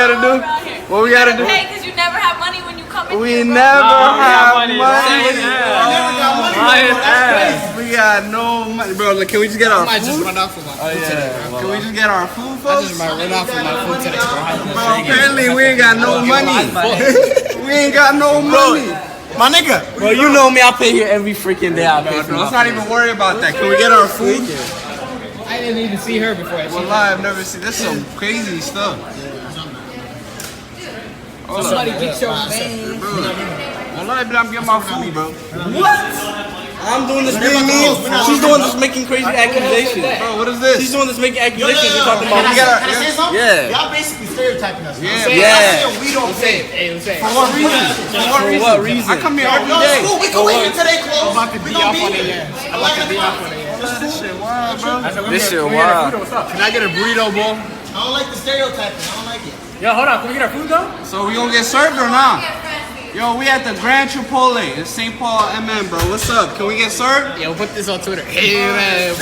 gotta do? What we gotta do? Hey, because you never have money when you come in We here, bro. never have money. We never got money. We got no money, bro. Like, can we just get our I might food? just run off with my food today, bro. Can we just get our food, I folks? just might run off with my food today, bro. Bro, apparently we ain't got no money. We ain't got no money. My nigga. Bro, you know me, I pay here every freaking day. I pay for Let's not even worry about that. Can we get our food? I didn't even see her before. Well, I've never seen this. Some crazy stuff. Somebody get your man. Well, I'm getting my food, bro. I'm doing this being mean. She's the one that's making crazy accusations. Bro, what is this? She's the one that's making accusations. You're talking about. Can I say something? Yeah. Y'all basically stereotyping us. Yeah. We don't say it. Hey, let's say it. For what reason? For what reason? I come here every day. We can wait until they close. I'm about to be off on their ass. I'm about to be off on their ass. This shit wild, bro. This shit wild. Can I get a burrito bowl? I don't like the stereotyping. I don't like it. Yo, hold on. Can we get our food though? So we gonna get served or not? Yo, we at the Grand Chipotle in St. Paul, MN, bro. What's up? Can we get served? Yeah, we'll put this on Twitter. Hey, man.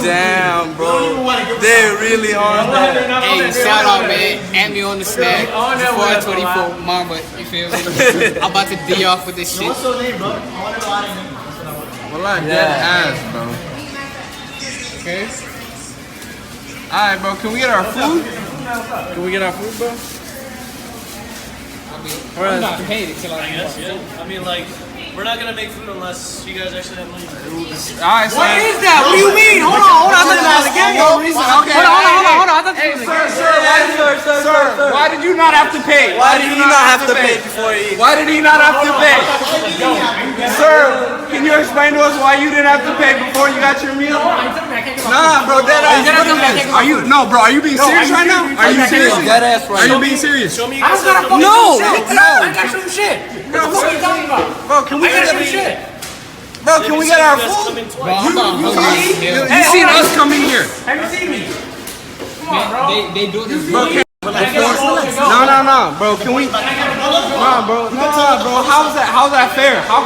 Damn, bro. They really are. Hey, shout out, man. Add me on the snack. Before 24 mama, you feel me? I'm about to D off with this shit. Well, I dead ass, bro. Okay. Alright, bro. Can we get our food? Can we get our food, bro? I'm not paid until I Yes, yeah. I mean, like, we're not gonna make food unless you guys actually have money. Alright, so. What is that? What do you mean? Hold on. I'm looking at it again. Okay. Hold on. Hey, sir, why did you not have to pay? Why did you not have to pay before you eat? Why did he not have to pay? Sir, can you explain to us why you didn't have to pay before you got your meal? Nah, bro, dead ass. Are you being serious right now? Are you serious? Dead ass right Are you now. being serious? Show me you I guys don't have gotta money. No. I got some shit. Bro, What are you talking about? Bro, can we I got get some shit. Bro, can we get our You guys come food? in twice. You seen us coming here? Have you seen me? Come on, bro. They do this. Bro, no, bro. Can we? Nah, bro. How's that fair? How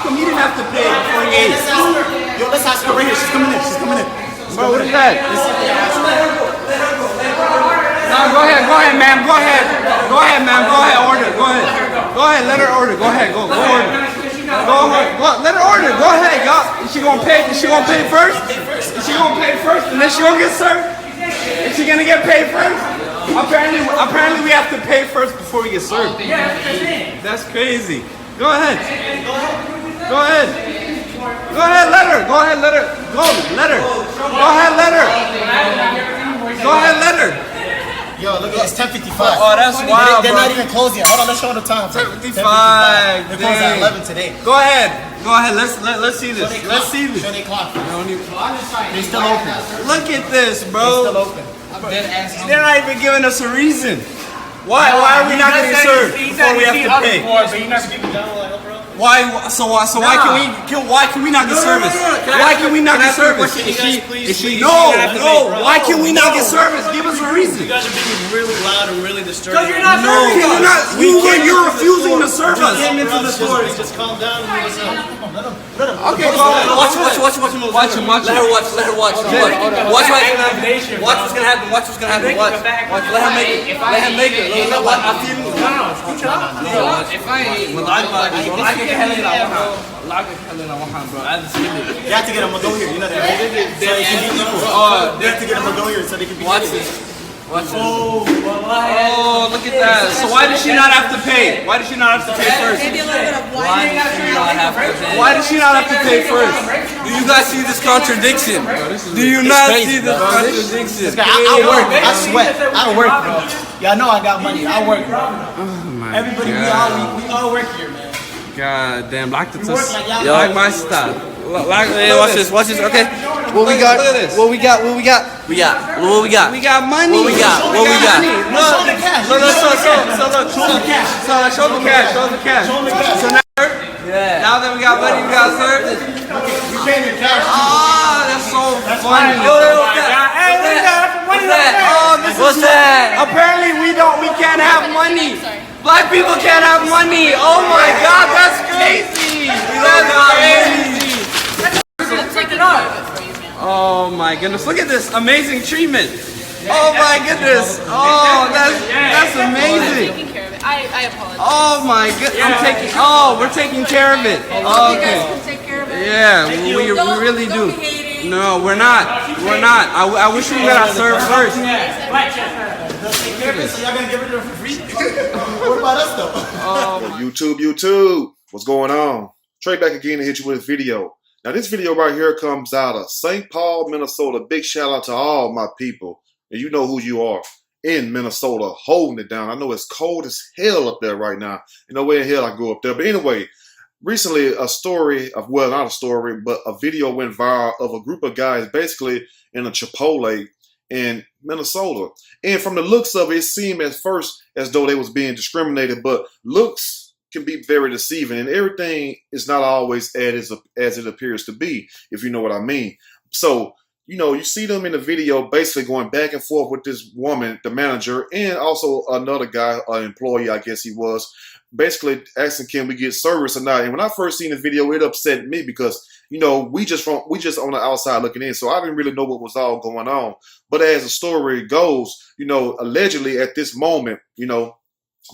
come he didn't have to pay before he ate? Yo, let's ask her right here. She's coming in. Bro, what is that? No, go ahead, ma'am. Go ahead, order. Go ahead, let her order. Go ahead, go order. Let her order. Go ahead, y'all. Is she gonna pay first? And then she gonna get served? Is she gonna get paid first? Apparently we have to pay first before we get served. That's crazy. Go ahead, let her. Go ahead, let her. Yo, look at this. 10:55. Oh, that's wild, They're bro. not even closed yet. Hold on, let's show the time. 10:55. They're closed at 11 today. Go ahead. Let's see this. Show they clock. They still open. Look at this, Still bro. open. I'm dead ass hungry. They're not even giving us a reason. Why are we not getting served before we have to pay? But you never keep it down like, bro. Why can we not get service? Why can we not get service? Why can we not get service? Give us a reason. You guys are being really loud and really disturbing. You're refusing to serve us. Just calm down and leave us out. Okay, go ahead. Watch him. Let her watch. Watch what's gonna happen. Watch. Let her make it. I feel you. You have to get them to go here. You know that, right? So they can be equal. They have to get them to go here so they can be Watch equal. this. Oh, look at that. So why did she not have to pay? Why did she not have to pay first? Maybe a little bit of wine. Why did she not have to pay first? Do you guys see this contradiction? Do you not see this contradiction? I work. I sweat. I work, bro. Y'all know I got money. I work, bro. Everybody, we all work here, man. God damn, like the y'all like my style. Watch this. Okay. What we got? Look at this. What we got? We got We got money. What we got? Show the cash. Show the cash. So now that we got money, we got served. You paying your cash. That's so funny. What's that? Apparently we can't have money. Black people can't have money. Oh my God, that's crazy. That's crazy. Oh my goodness! Look at this amazing treatment. Oh my goodness! Oh, that's amazing. Taking care of it. I apologize. Oh my goodness! I'm taking. Oh, we're taking care of it. You guys Okay. can take care of it. Yeah, we really do. Don't be hating. No, we're not. We're not. I wish we got served first. So y'all gonna give it to her for free? What about us though? YouTube, what's going on? Trey back again to hit you with a video. Now this video right here comes out of St. Paul, Minnesota. Big shout out to all my people. And you know who you are in Minnesota, holding it down. I know it's cold as hell up there right now. You know where in hell I go up there. But anyway, recently a story of, well, not a story, but a video went viral of a group of guys basically in a Chipotle in Minnesota. And from the looks of it, it seemed at first as though they was being discriminated, but looks can be very deceiving, and everything is not always as it appears to be, if you know what I mean. So, you know, you see them in the video basically going back and forth with this woman, the manager, and also another guy, an employee, I guess he was, basically asking, can we get service or not? And when I first seen the video, it upset me because, you know, we just on the outside looking in, so I didn't really know what was all going on. But as the story goes, you know, allegedly at this moment, you know,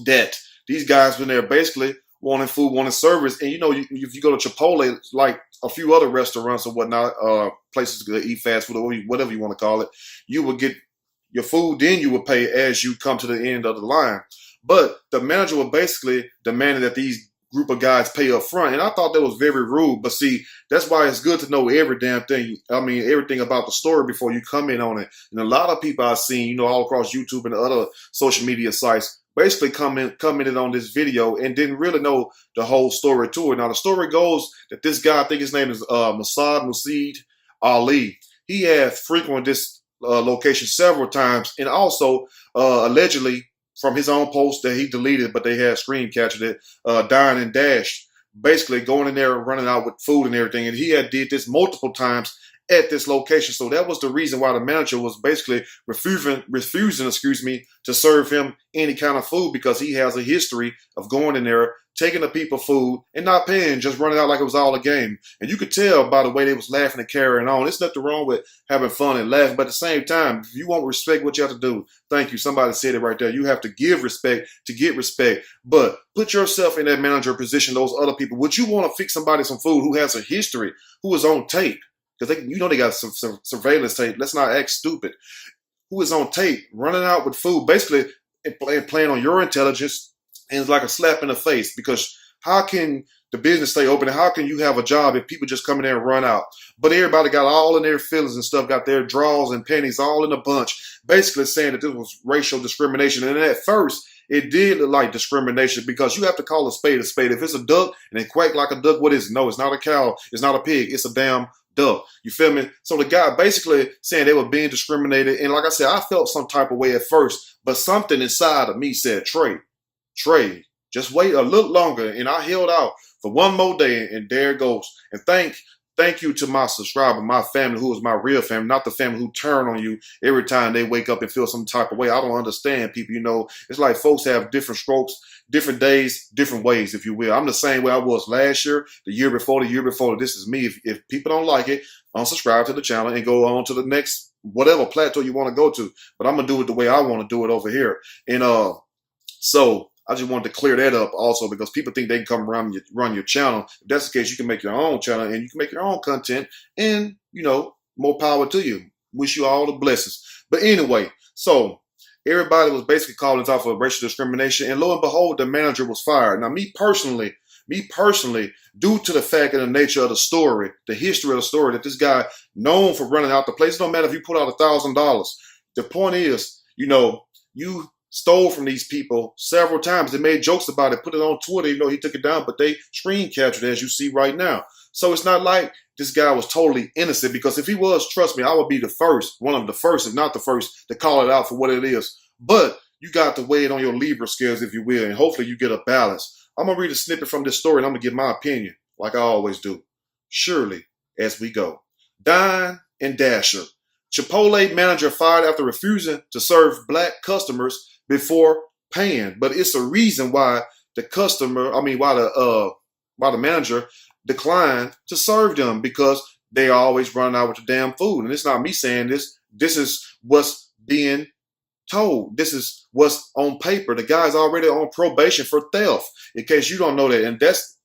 that these guys were there basically wanting food, wanting service. And, you know, if you go to Chipotle, like a few other restaurants or whatnot, places to eat fast food or whatever you want to call it, you would get your food, then you would pay as you come to the end of the line. But the manager was basically demanding that these group of guys pay up front. And I thought that was very rude. But see, that's why it's good to know every damn thing. I mean, everything about the story before you come in on it. And a lot of people I've seen, you know, all across YouTube and other social media sites, basically commented on this video and didn't really know the whole story to it. Now, the story goes that this guy, I think his name is Musaid Ali. He had frequented this location several times, and also allegedly from his own post that he deleted, but they had screen captured it, dine and dash, basically going in there and running out with food and everything. And he had did this multiple times at this location. So that was the reason why the manager was basically refusing, to serve him any kind of food, because he has a history of going in there, taking the people food and not paying, just running out like it was all a game. And you could tell by the way they was laughing and carrying on. There's nothing wrong with having fun and laughing, but at the same time, if you want respect, what you have to do, thank you, somebody said it right there, you have to give respect to get respect. But put yourself in that manager position, those other people. Would you want to fix somebody some food who has a history, who is on tape? Because you know they got some surveillance tape. Let's not act stupid. Who is on tape, running out with food, basically playing on your intelligence, and it's like a slap in the face. Because how can the business stay open, and how can you have a job if people just come in there and run out? But everybody got all in their feelings and stuff, got their draws and pennies all in a bunch, basically saying that this was racial discrimination. And at first, it did look like discrimination, because you have to call a spade a spade. If it's a duck and it quack like a duck, what is it? No, it's not a cow. It's not a pig. It's a damn duck. You feel me? So the guy basically saying they were being discriminated. And like I said, I felt some type of way at first, but something inside of me said, Trey, just wait a little longer. And I held out for one more day, and there it goes. And thank you to my subscriber, my family, who is my real family, not the family who turn on you every time they wake up and feel some type of way. I don't understand people, you know. It's like folks have different strokes, different days, different ways, if you will. I'm the same way I was last year, the year before. This is me. If people don't like it, unsubscribe to the channel and go on to the next whatever plateau you want to go to. But I'm going to do it the way I want to do it over here. And so I just wanted to clear that up also, because people think they can come around and run your channel. If that's the case, you can make your own channel and you can make your own content, and, you know, more power to you. Wish you all the blessings. But anyway, so everybody was basically calling off for racial discrimination, and lo and behold, the manager was fired. Now, me personally, due to the fact and the nature of the story, the history of the story, that this guy known for running out the place, it don't matter if you put out $1,000. The point is, you know, you stole from these people several times. They made jokes about it, put it on Twitter, you know, he took it down, but they screen captured it, as you see right now. So it's not like this guy was totally innocent, because if he was, trust me, I would be the first, one of the first, if not the first, to call it out for what it is. But you got to weigh it on your Libra scales, if you will, and hopefully you get a balance. I'm going to read a snippet from this story, and I'm going to give my opinion, like I always do. Surely, as we go. Dine and Dasher. Chipotle manager fired after refusing to serve black customers before paying. But it's a reason why why the manager declined to serve them, because they are always running out with the damn food. And it's not me saying this. This is what's being told. This is what's on paper. The guy's already on probation for theft, in case you don't know that. And that's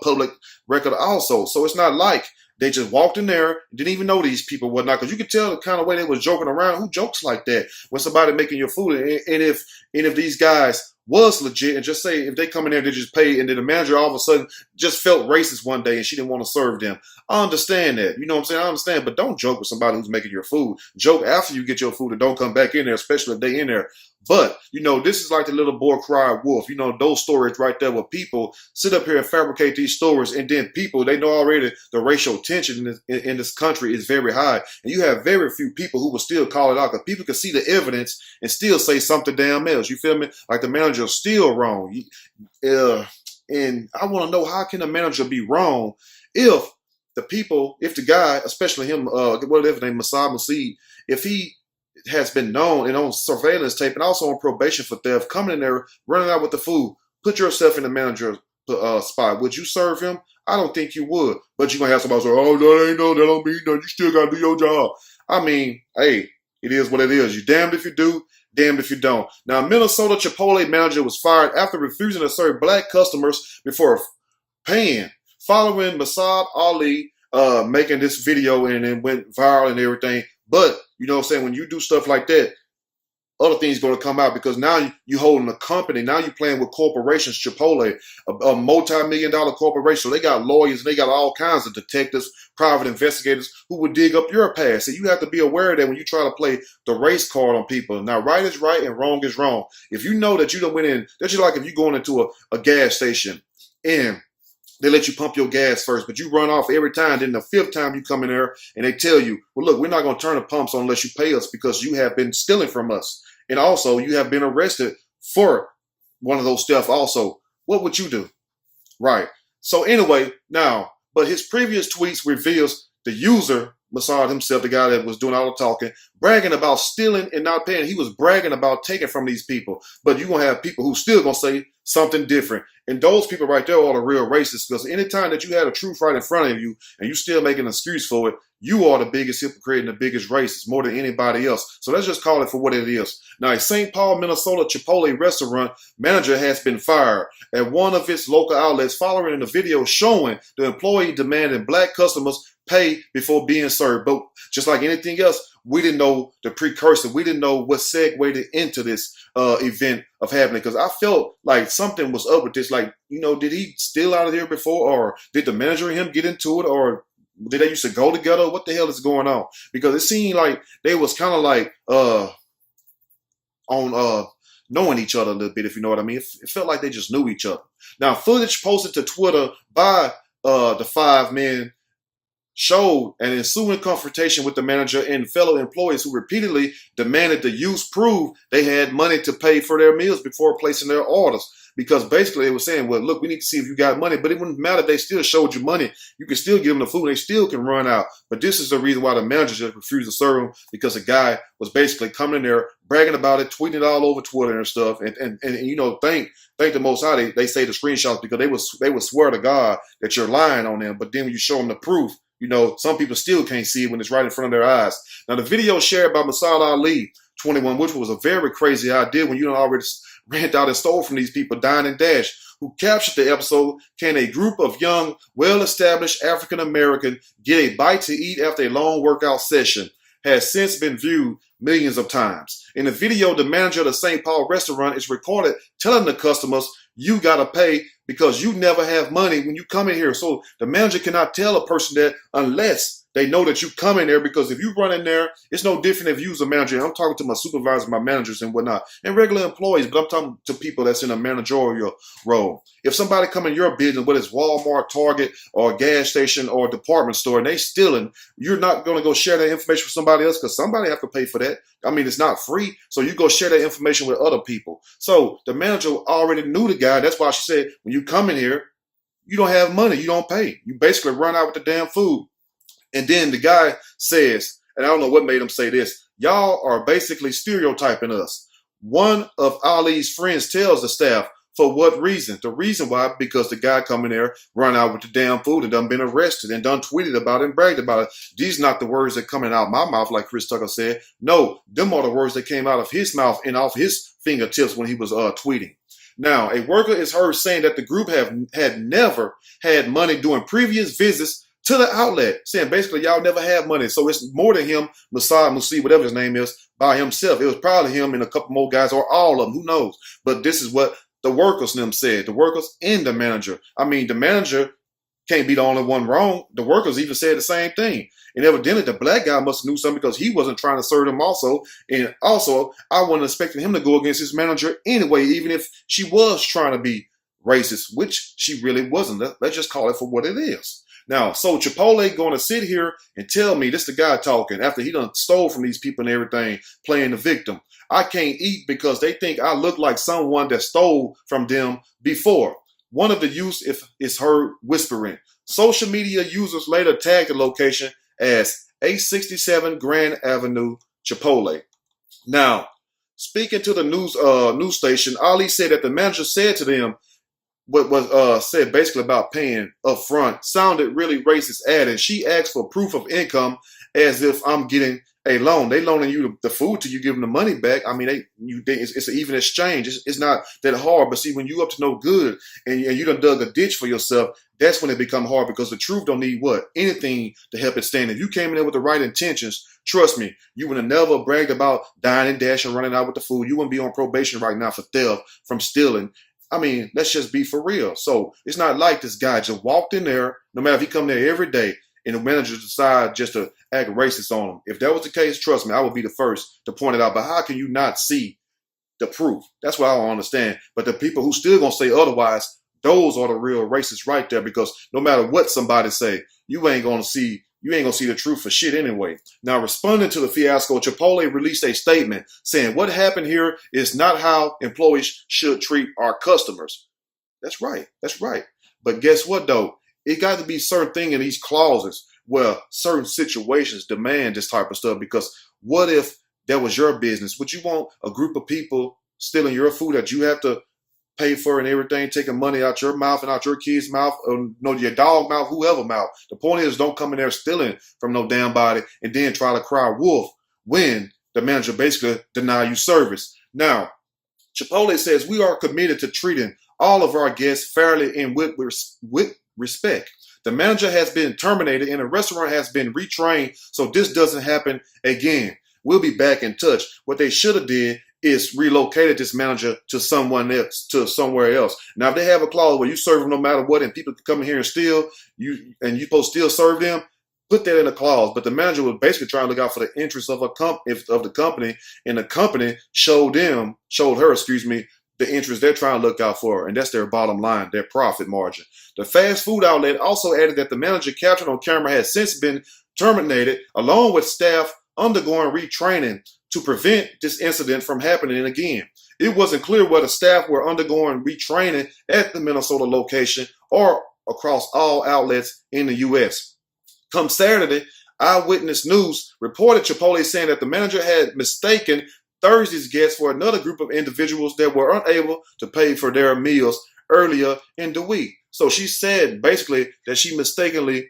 public record also. So it's not like they just walked in there, didn't even know these people, whatnot, because you could tell the kind of way they was joking around. Who jokes like that when somebody making your food? And if these guys was legit, and just say if they come in there, they just pay, and then the manager all of a sudden just felt racist one day and she didn't want to serve them. I understand that. You know what I'm saying? I understand, but don't joke with somebody who's making your food. Joke after you get your food and don't come back in there, especially if they in there. But, you know, this is like the little boy cried wolf. You know, those stories right there where people sit up here and fabricate these stories, and then people, they know already the racial tension in this country is very high. And you have very few people who will still call it out, because people can see the evidence and still say something damn else. You feel me? Like the manager's still wrong. And I want to know, how can a manager be wrong if the people, if the guy, especially him, whatever name, Masad Maseed, if he has been known and on surveillance tape and also on probation for theft, coming in there, running out with the food, put yourself in the manager's spot. Would you serve him? I don't think you would. But you're going to have somebody say, oh, that ain't no, that don't mean nothing. You still got to do your job. I mean, hey, it is what it is. You're damned if you do, damned if you don't. Now, Minnesota Chipotle manager was fired after refusing to serve black customers before paying, following Masad Ali making this video, and it went viral and everything. But, you know what I'm saying, when you do stuff like that, other things going to come out, because now you holding a company. Now you're playing with corporations. Chipotle, a multi-million-dollar corporation. So they got lawyers and they got all kinds of detectives, private investigators who would dig up your past. So you have to be aware of that when you try to play the race card on people. Now, right is right and wrong is wrong. If you know that you done went in, that's just like if you're going into a gas station and they let you pump your gas first, but you run off every time. Then the fifth time you come in there and they tell you, well, look, we're not going to turn the pumps on unless you pay us, because you have been stealing from us. And also you have been arrested for one of those thefts also. What would you do? Right. So anyway, now, but his previous tweets reveals the user, Masad himself, the guy that was doing all the talking, bragging about stealing and not paying. He was bragging about taking from these people. But you're going to have people who still going to say something different. And those people right there are the real racists, because anytime that you had a truth right in front of you and you still make an excuse for it, you are the biggest hypocrite and the biggest racist, more than anybody else. So let's just call it for what it is. Now, a St. Paul, Minnesota Chipotle restaurant manager has been fired at one of its local outlets following a video showing the employee demanding black customers pay before being served. But just like anything else, we didn't know the precursor. We didn't know what segued into this event of happening, because I felt like something was up with this. Like, you know, did he steal out of here before, or did the manager and him get into it, or did they used to go together? What the hell is going on? Because it seemed like they was kind of like on knowing each other a little bit, if you know what I mean. It felt like they just knew each other. Now, footage posted to Twitter by the five men showed an ensuing confrontation with the manager and fellow employees who repeatedly demanded the youth prove they had money to pay for their meals before placing their orders. Because basically they were saying, well, look, we need to see if you got money, but it wouldn't matter. They still showed you money. You can still give them the food. They still can run out. But this is the reason why the manager just refused to serve them, because the guy was basically coming in there, bragging about it, tweeting it all over Twitter and stuff. And you know, thank the Most High, they say the screenshots, because they would swear to God that you're lying on them. But then when you show them the proof, you know, some people still can't see it when it's right in front of their eyes. Now, the video shared by Masad Ali, 21, which was a very crazy idea when you don't already ran out and stole from these people, Dine and Dash, who captured the episode. Can a group of young, well-established African-American get a bite to eat after a long workout session? Has since been viewed millions of times. In the video, the manager of the St. Paul restaurant is recorded telling the customers, you got to pay because you never have money when you come in here. So the manager cannot tell a person that unless they know that you come in there, because if you run in there, it's no different if you was a manager. I'm talking to my supervisors, my managers and whatnot, and regular employees, but I'm talking to people that's in a managerial role. If somebody come in your business, whether it's Walmart, Target, or a gas station or a department store, and they stealing, you're not going to go share that information with somebody else, because somebody have to pay for that. I mean, it's not free. So you go share that information with other people. So the manager already knew the guy. That's why she said, when you come in here, you don't have money. You don't pay. You basically run out with the damn food. And then the guy says, and I don't know what made him say this, y'all are basically stereotyping us. One of Ali's friends tells the staff, For what reason? The reason why, because the guy come in there, run out with the damn food and done been arrested and done tweeted about it and bragged about it. These not the words that coming out my mouth, like Chris Tucker said. No, them are the words that came out of his mouth and off his fingertips when he was tweeting. Now, a worker is heard saying that the group had never had money during previous visits to the outlet, saying basically y'all never had money. So it's more than him, Musi, whatever his name is, by himself. It was probably him and a couple more guys or all of them, who knows. But this is what the workers them said, the workers and the manager. I mean, the manager can't be the only one wrong. The workers even said the same thing. And evidently the black guy must have knew something because he wasn't trying to serve them also. And also, I wasn't expecting him to go against his manager anyway, even if she was trying to be racist, which she really wasn't. Let's just call it for what it is. Now, so Chipotle going to sit here and tell me, this the guy talking, after he done stole from these people and everything, playing the victim. I can't eat because they think I look like someone that stole from them before. One of the youths is heard whispering. Social media users later tagged the location as 867 Grand Avenue, Chipotle. Now, speaking to the news station, Ali said that the manager said to them what was said basically about paying up front sounded really racist, adding she asked for proof of income as if I'm getting a loan. They loaning you the food till you give them the money back. I mean, it's an even exchange. It's not that hard. But see, when you up to no good and you done dug a ditch for yourself, that's when it become hard because the truth don't need what? Anything to help it stand. If you came in there with the right intentions, trust me, you would have never bragged about dying and dashing, running out with the food. You wouldn't be on probation right now for theft, from stealing. I mean, let's just be for real. So it's not like this guy just walked in there, no matter if he come there every day, and the manager decide just to act racist on him. If that was the case, trust me, I would be the first to point it out. But how can you not see the proof? That's what I don't understand. But the people who still gonna say otherwise, those are the real racists right there. Because no matter what somebody say, you ain't gonna see the truth for shit anyway. Now, responding to the fiasco, Chipotle released a statement saying what happened here is not how employees should treat our customers. That's right. That's right. But guess what, though? It got to be certain thing in these clauses where certain situations demand this type of stuff. Because what if that was your business? Would you want a group of people stealing your food that you have to pay for and everything, taking money out your mouth and out your kid's mouth, or your dog mouth, whoever mouth? The point is, don't come in there stealing from no damn body and then try to cry wolf when the manager basically deny you service. Now, Chipotle says we are committed to treating all of our guests fairly and with respect. The manager has been terminated and the restaurant has been retrained so this doesn't happen again. We'll be back in touch. What they should have did is relocated this manager to someone else, to somewhere else. Now, if they have a clause where you serve them no matter what and people can come in here and steal, you're supposed to still serve them, put that in a clause. But the manager was basically trying to look out for the interests of the company, and the company showed her, the interest they're trying to look out for, and that's their bottom line, their profit margin. The fast food outlet also added that the manager captured on camera has since been terminated, along with staff undergoing retraining to prevent this incident from happening again. It wasn't clear whether staff were undergoing retraining at the Minnesota location or across all outlets in the U.S. Come Saturday, Eyewitness News reported Chipotle saying that the manager had mistaken Thursday's guests for another group of individuals that were unable to pay for their meals earlier in the week. So she said basically that she mistakenly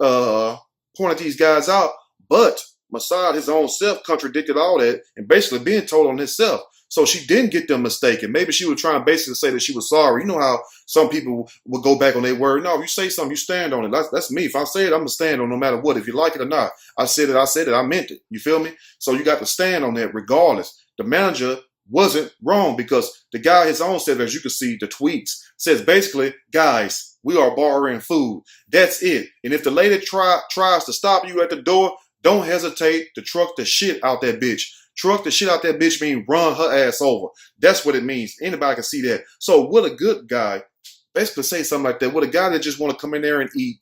pointed these guys out, but Masad, his own self, contradicted all that and basically being told on himself. So she didn't get them mistaken. Maybe she was trying to basically say that she was sorry. You know how some people would go back on their word. No, if you say something, you stand on it. That's me. If I say it, I'm going to stand on it no matter what. If you like it or not. I said it, I meant it. You feel me? So you got to stand on that regardless. The manager wasn't wrong because the guy his own said, as you can see, the tweets, says basically, guys, we are borrowing food. That's it. And if the lady tries to stop you at the door, don't hesitate to truck the shit out that bitch. Truck the shit out that bitch means run her ass over. That's what it means. Anybody can see that. So would a good guy basically say something like that? Would a guy that just want to come in there and eat,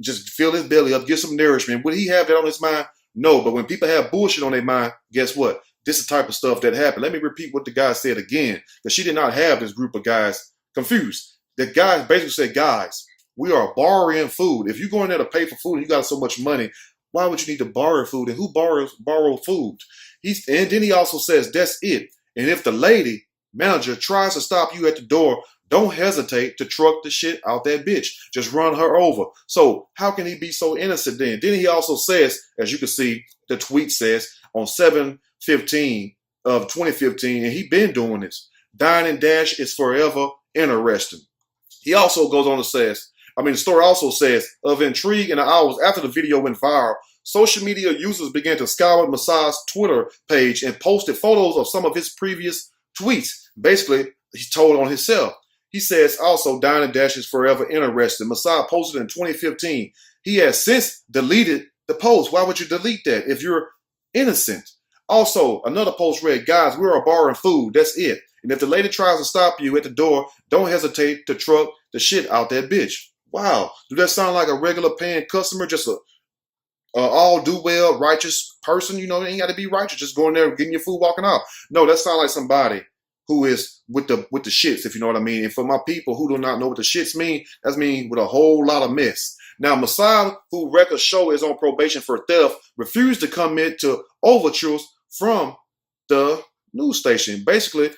just fill his belly up, get some nourishment, would he have that on his mind? No, but when people have bullshit on their mind, guess what? This is the type of stuff that happened. Let me repeat what the guy said again, because she did not have this group of guys confused. The guy basically said, guys, we are borrowing food. If you go in there to pay for food and you got so much money, why would you need to borrow food? And who borrow food? And then he also says, that's it. And if the lady manager tries to stop you at the door, don't hesitate to truck the shit out that bitch. Just run her over. So how can he be so innocent then? Then he also says, as you can see, the tweet says on 7/15 of 2015, and he been doing this. Dine and Dash is forever interesting. He also goes on to says, the story also says, of intrigue in the hours after the video went viral, social media users began to scour Masai's Twitter page and posted photos of some of his previous tweets. Basically, he told on himself. He says also, Dine and Dash is forever interesting. Masai posted in 2015. He has since deleted the post. Why would you delete that if you're innocent? Also, another post read, guys, we are borrowing food. That's it. And if the lady tries to stop you at the door, don't hesitate to truck the shit out that bitch. Wow. Do that sound like a regular paying customer? Just a all do well, righteous person? You know, it ain't got to be righteous. Just going there, getting your food, walking out. No, that sounds like somebody who is with the shits, if you know what I mean. And for my people who do not know what the shits mean, that's mean with a whole lot of mess. Now, Masai, who record show is on probation for theft, refused to commit to overtures from the news station. Basically,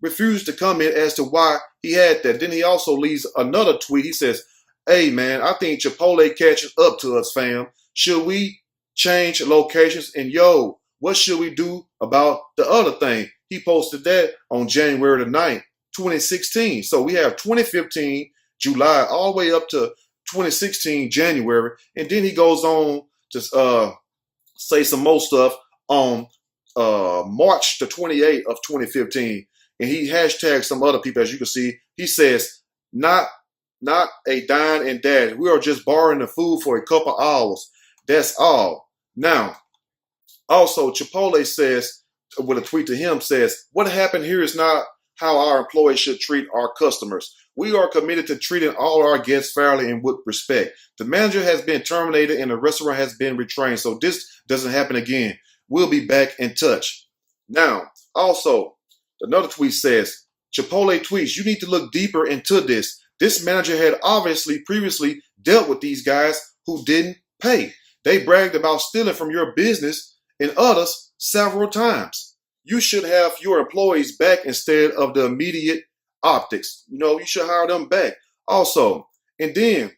refused to comment as to why he had that. Then he also leaves another tweet. He says, hey, man, I think Chipotle catches up to us, fam. Should we change locations? And yo, what should we do about the other thing? He posted that on January the 9th, 2016. So we have 2015, July, all the way up to 2016, January. And then he goes on to say some more stuff on March the 28th of 2015. And he hashtags some other people, as you can see. He says, not a dine and dash. We are just borrowing the food for a couple hours. That's all. Now, also, Chipotle says, with a tweet to him, says, what happened here is not how our employees should treat our customers. We are committed to treating all our guests fairly and with respect. The manager has been terminated and the restaurant has been retrained, so this doesn't happen again. We'll be back in touch. Now, also, another tweet says, Chipotle tweets, you need to look deeper into this. This manager had obviously previously dealt with these guys who didn't pay. They bragged about stealing from your business and others several times. You should have your employees back instead of the immediate optics. You know, you should hire them back. Also, and then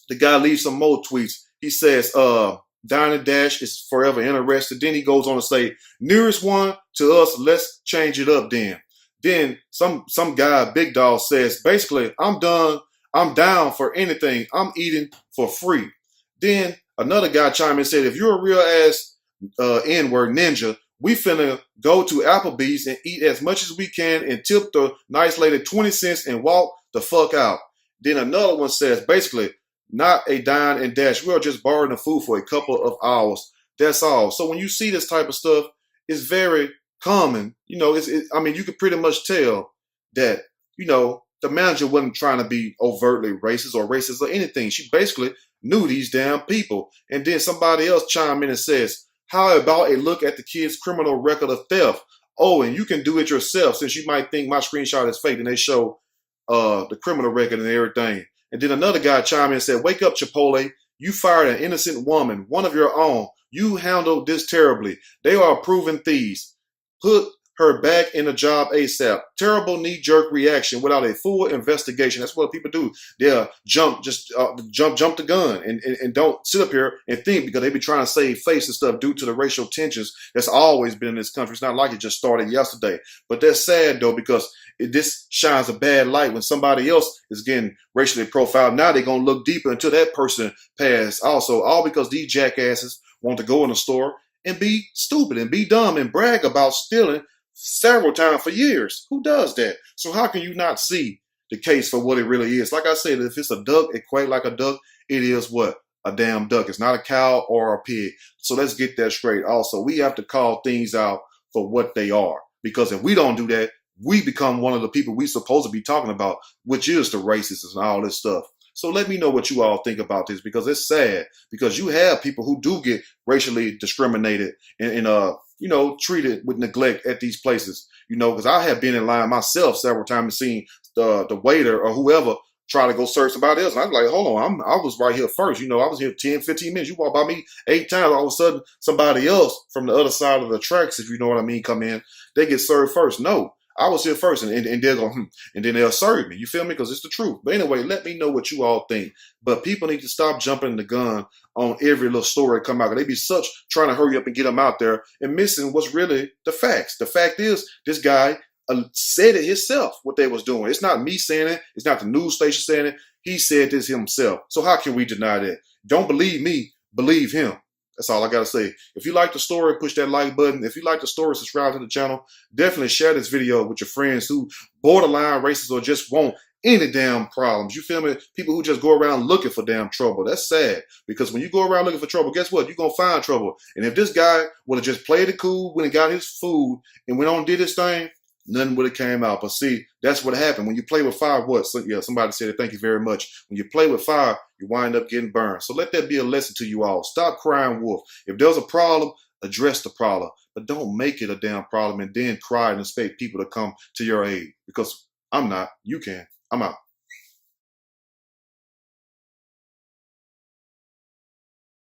the guy leaves some more tweets. He says, Dine and Dash is forever interested. Then he goes on to say, nearest one to us, let's change it up then. Then some guy, Big Dog, says, basically, I'm down for anything. I'm eating for free. Then another guy chimed in and said, if you're a real ass N-word ninja, we finna go to Applebee's and eat as much as we can and tip the nice lady 20 cents and walk the fuck out. Then another one says, basically, not a dine and dash. We are just borrowing the food for a couple of hours. That's all. So when you see this type of stuff, it's very common. You know, you could pretty much tell that, you know, the manager wasn't trying to be overtly racist or anything. She basically knew these damn people. And then somebody else chimed in and says, how about a look at the kid's criminal record of theft? Oh, and you can do it yourself since you might think my screenshot is fake. And they show the criminal record and everything. And then another guy chimed in and said, wake up, Chipotle. You fired an innocent woman, one of your own. You handled this terribly. They are proven thieves. Put her back in the job ASAP. Terrible knee-jerk reaction without a full investigation. That's what people do. They'll jump the gun and don't sit up here and think because they be trying to save face and stuff due to the racial tensions that's always been in this country. It's not like it just started yesterday. But that's sad, though, because this shines a bad light when somebody else is getting racially profiled. Now they're going to look deeper until that person passed. Also, all because these jackasses want to go in the store and be stupid and be dumb and brag about stealing several times for years. Who does that? So how can you not see the case for what it really is? Like I said, if it's a duck, it quack like a duck. It is what? A damn duck. It's not a cow or a pig. So let's get that straight. Also, we have to call things out for what they are. Because if we don't do that, we become one of the people we supposed to be talking about, which is the racists and all this stuff. So let me know what you all think about this, because it's sad, because you have people who do get racially discriminated and treated with neglect at these places, because I have been in line myself several times and seen the waiter or whoever try to go serve somebody else. And I'm like, hold on, I was right here first. I was here 10, 15 minutes. You walk by me 8 times. All of a sudden, somebody else from the other side of the tracks, if you know what I mean, come in. They get served first. No, I was here first, and they'll go, and then they'll serve me. You feel me? Because it's the truth. But anyway, let me know what you all think. But people need to stop jumping the gun on every little story that come out. They be such trying to hurry up and get them out there and missing what's really the facts. The fact is, this guy said it himself, what they was doing. It's not me saying it. It's not the news station saying it. He said this himself. So how can we deny that? Don't believe me. Believe him. That's all I got to say. If you like the story, push that like button. If you like the story, subscribe to the channel. Definitely share this video with your friends who borderline racist or just want any damn problems. You feel me? People who just go around looking for damn trouble. That's sad. Because when you go around looking for trouble, guess what? You're going to find trouble. And if this guy would have just played it cool when he got his food and went on and did his thing, nothing would have came out. But see, that's what happened. When you play with fire, what? So, yeah, somebody said it. Thank you very much. When you play with fire, you wind up getting burned. So let that be a lesson to you all. Stop crying wolf. If there's a problem, address the problem. But don't make it a damn problem and then cry and expect people to come to your aid. Because I'm not. You can. I'm out.